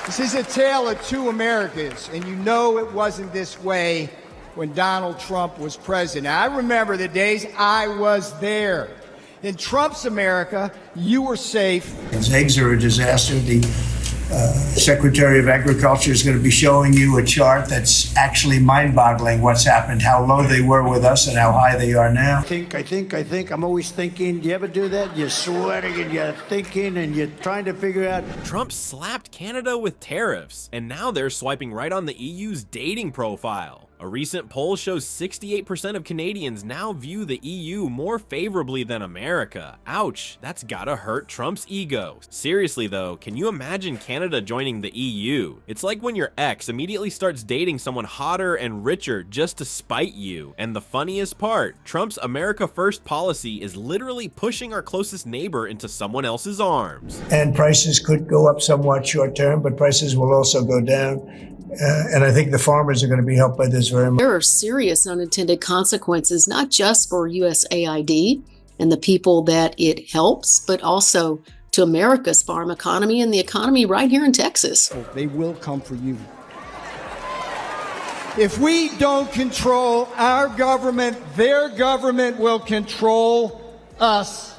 This is a tale of two Americas, and you know it wasn't this way when Donald Trump was president. I remember the days I was there. In Trump's America, you were safe. Eggs are a disaster. The Secretary of Agriculture is going to be showing you a chart that's actually mind-boggling what's happened, how low they were with us and how high they are now. I think. I'm always thinking. Do you ever do that? You're sweating and you're thinking and you're trying to figure out. Trump slapped Canada with tariffs, and now they're swiping right on the EU's dating profile. A recent poll shows 68% of Canadians now view the EU more favorably than America. Ouch, that's gotta hurt Trump's ego. Seriously though, can you imagine Canada joining the EU? It's like when your ex immediately starts dating someone hotter and richer just to spite you. And the funniest part, Trump's America First policy is literally pushing our closest neighbor into someone else's arms. And prices could go up somewhat short term, but prices will also go down. And I think the farmers are going to be helped by this very much. There are serious unintended consequences, not just for USAID and the people that it helps, but also to America's farm economy and the economy right here in Texas. They will come for you. If we don't control our government, their government will control us.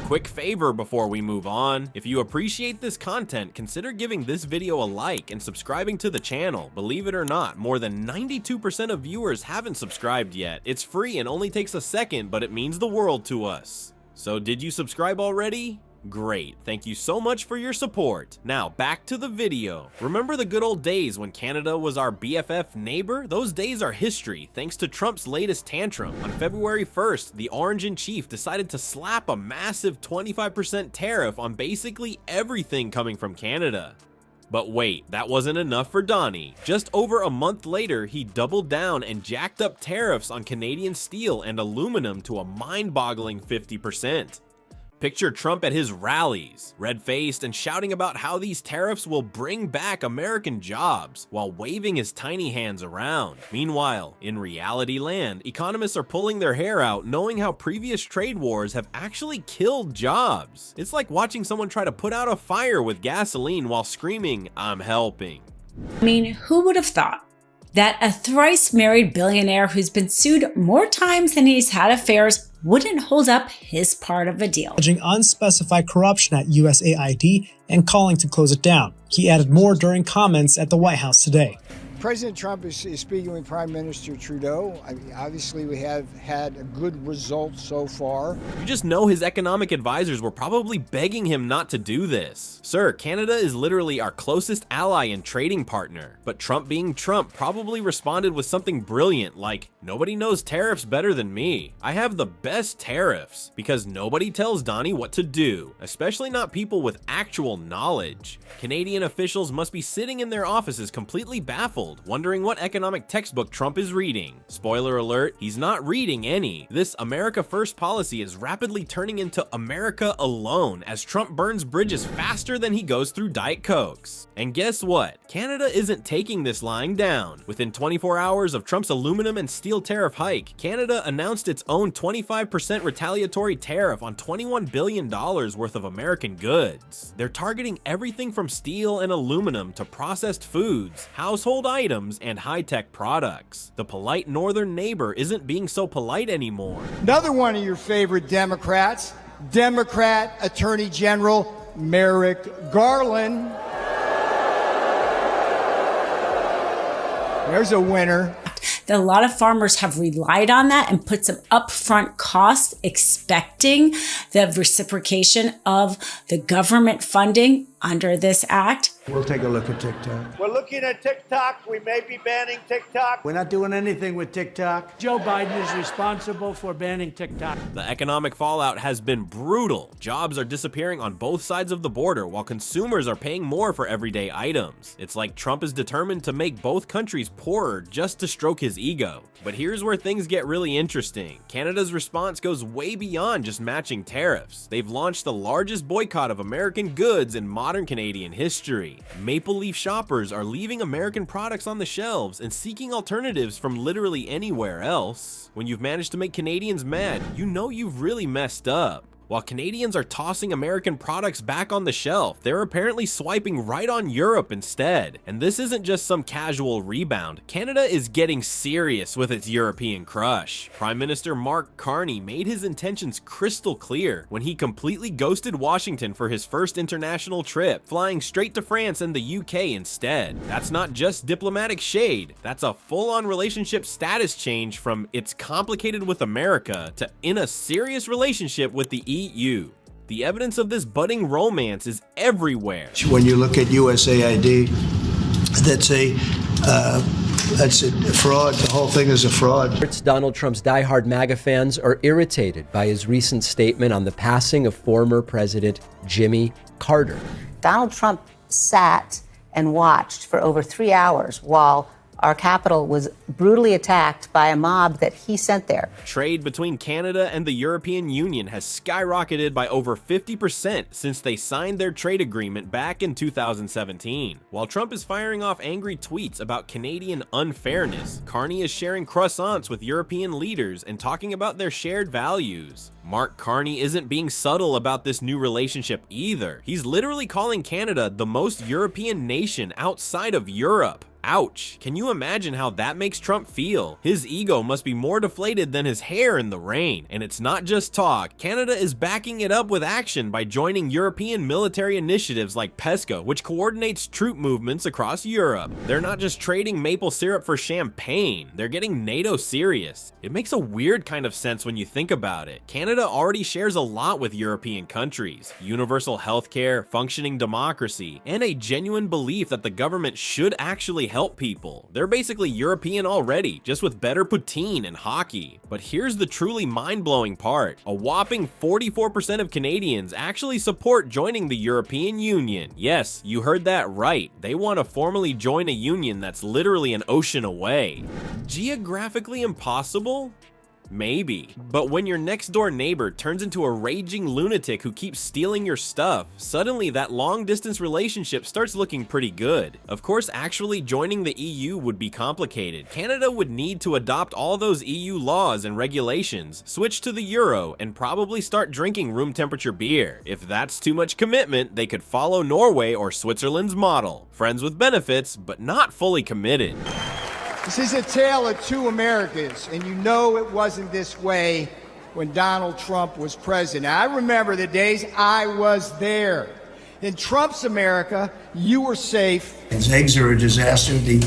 Quick favor before we move on. If you appreciate this content, consider giving this video a like and subscribing to the channel. Believe it or not, more than 92% of viewers haven't subscribed yet. It's free and only takes a second, but it means the world to us. So did you subscribe already? Great, thank you so much for your support. Now back to the video. Remember the good old days when Canada was our BFF neighbor? Those days are history thanks to Trump's latest tantrum. On February 1st, the Orange in Chief decided to slap a massive 25% tariff on basically everything coming from Canada. But wait, that wasn't enough for Donnie. Just over a month later, he doubled down and jacked up tariffs on Canadian steel and aluminum to a mind-boggling 50%. Picture Trump at his rallies, red-faced and shouting about how these tariffs will bring back American jobs while waving his tiny hands around. Meanwhile, in reality land, economists are pulling their hair out knowing how previous trade wars have actually killed jobs. It's like watching someone try to put out a fire with gasoline while screaming, "I'm helping." I mean, who would have thought that a thrice married billionaire who's been sued more times than he's had affairs wouldn't hold up his part of the deal? Alleging unspecified corruption at USAID and calling to close it down. He added more during comments at the White House today. President Trump is speaking with Prime Minister Trudeau. I mean, obviously, we have had a good result so far. You just know his economic advisors were probably begging him not to do this. Sir, Canada is literally our closest ally and trading partner. But Trump being Trump probably responded with something brilliant like, "Nobody knows tariffs better than me. I have the best tariffs," because nobody tells Donnie what to do, especially not people with actual knowledge. Canadian officials must be sitting in their offices completely baffled, wondering what economic textbook Trump is reading. Spoiler alert, he's not reading any. This America First policy is rapidly turning into America alone as Trump burns bridges faster than he goes through Diet Cokes. And guess what? Canada isn't taking this lying down. Within 24 hours of Trump's aluminum and steel tariff hike, Canada announced its own 25% retaliatory tariff on $21 billion worth of American goods. They're targeting everything from steel and aluminum to processed foods, household items, and high-tech products. The polite northern neighbor isn't being so polite anymore. Another one of your favorite Democrats, Democrat Attorney General Merrick Garland. There's a winner. That a lot of farmers have relied on that and put some upfront costs expecting the reciprocation of the government funding under this act. We'll take a look at TikTok. We're looking at TikTok. We may be banning TikTok. We're not doing anything with TikTok. Joe Biden is responsible for banning TikTok. The economic fallout has been brutal. Jobs are disappearing on both sides of the border while consumers are paying more for everyday items. It's like Trump is determined to make both countries poorer just to stroke his ego. But here's where things get really interesting. Canada's response goes way beyond just matching tariffs. They've launched the largest boycott of American goods in modern Canadian history. Maple Leaf shoppers are leaving American products on the shelves and seeking alternatives from literally anywhere else. When you've managed to make Canadians mad, you know you've really messed up. While Canadians are tossing American products back on the shelf, they're apparently swiping right on Europe instead. And this isn't just some casual rebound. Canada is getting serious with its European crush. Prime Minister Mark Carney made his intentions crystal clear when he completely ghosted Washington for his first international trip, flying straight to France and the UK instead. That's not just diplomatic shade, that's a full-on relationship status change from "it's complicated with America" to "in a serious relationship with the EU. The evidence of this budding romance is everywhere. When you look at USAID, that's a fraud. The whole thing is a fraud. Donald Trump's diehard MAGA fans are irritated by his recent statement on the passing of former President Jimmy Carter. Donald Trump sat and watched for over 3 hours while our capital was brutally attacked by a mob that he sent there. Trade between Canada and the European Union has skyrocketed by over 50% since they signed their trade agreement back in 2017. While Trump is firing off angry tweets about Canadian unfairness, Carney is sharing croissants with European leaders and talking about their shared values. Mark Carney isn't being subtle about this new relationship either. He's literally calling Canada the most European nation outside of Europe. Ouch. Can you imagine how that makes Trump feel? His ego must be more deflated than his hair in the rain. And it's not just talk. Canada is backing it up with action by joining European military initiatives like PESCO, which coordinates troop movements across Europe. They're not just trading maple syrup for champagne. They're getting NATO serious. It makes a weird kind of sense when you think about it. Canada already shares a lot with European countries. Universal healthcare, functioning democracy, and a genuine belief that the government should actually help people. They're basically European already, just with better poutine and hockey. But here's the truly mind-blowing part. A whopping 44% of Canadians actually support joining the European Union. Yes, you heard that right. They want to formally join a union that's literally an ocean away. Geographically impossible? Maybe. But when your next door neighbor turns into a raging lunatic who keeps stealing your stuff, suddenly that long distance relationship starts looking pretty good. Of course, actually joining the EU would be complicated. Canada would need to adopt all those EU laws and regulations, switch to the euro, and probably start drinking room temperature beer. If that's too much commitment, they could follow Norway or Switzerland's model. Friends with benefits, but not fully committed. This is a tale of two Americas, and you know it wasn't this way when Donald Trump was president. I remember the days I was there. In Trump's America, you were safe. His eggs are a disaster. The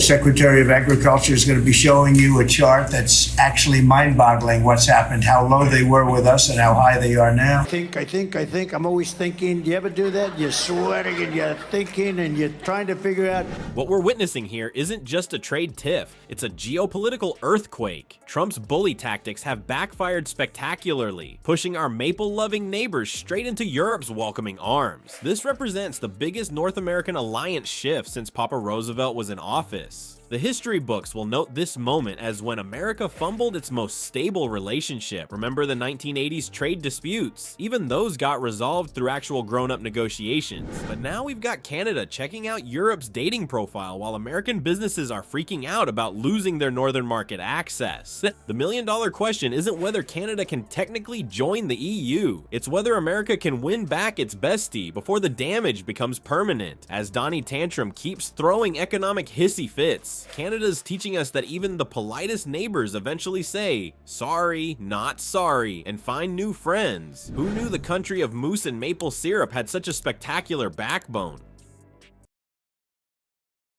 Secretary of Agriculture is going to be showing you a chart that's actually mind-boggling what's happened, how low they were with us and how high they are now. I think. I'm always thinking. Do you ever do that? You're sweating and you're thinking and you're trying to figure out. What we're witnessing here isn't just a trade tiff, it's a geopolitical earthquake. Trump's bully tactics have backfired spectacularly, pushing our maple-loving neighbors straight into Europe's welcoming arms. This represents the biggest North American alliance shift since Papa Roosevelt was in office. The history books will note this moment as when America fumbled its most stable relationship. Remember the 1980s trade disputes? Even those got resolved through actual grown-up negotiations. But now we've got Canada checking out Europe's dating profile while American businesses are freaking out about losing their northern market access. The million-dollar question isn't whether Canada can technically join the EU. It's whether America can win back its bestie before the damage becomes permanent. As Donnie Tantrum keeps throwing economic hissy fits, Canada's teaching us that even the politest neighbors eventually say, sorry, not sorry, and find new friends. Who knew the country of mousse and maple syrup had such a spectacular backbone?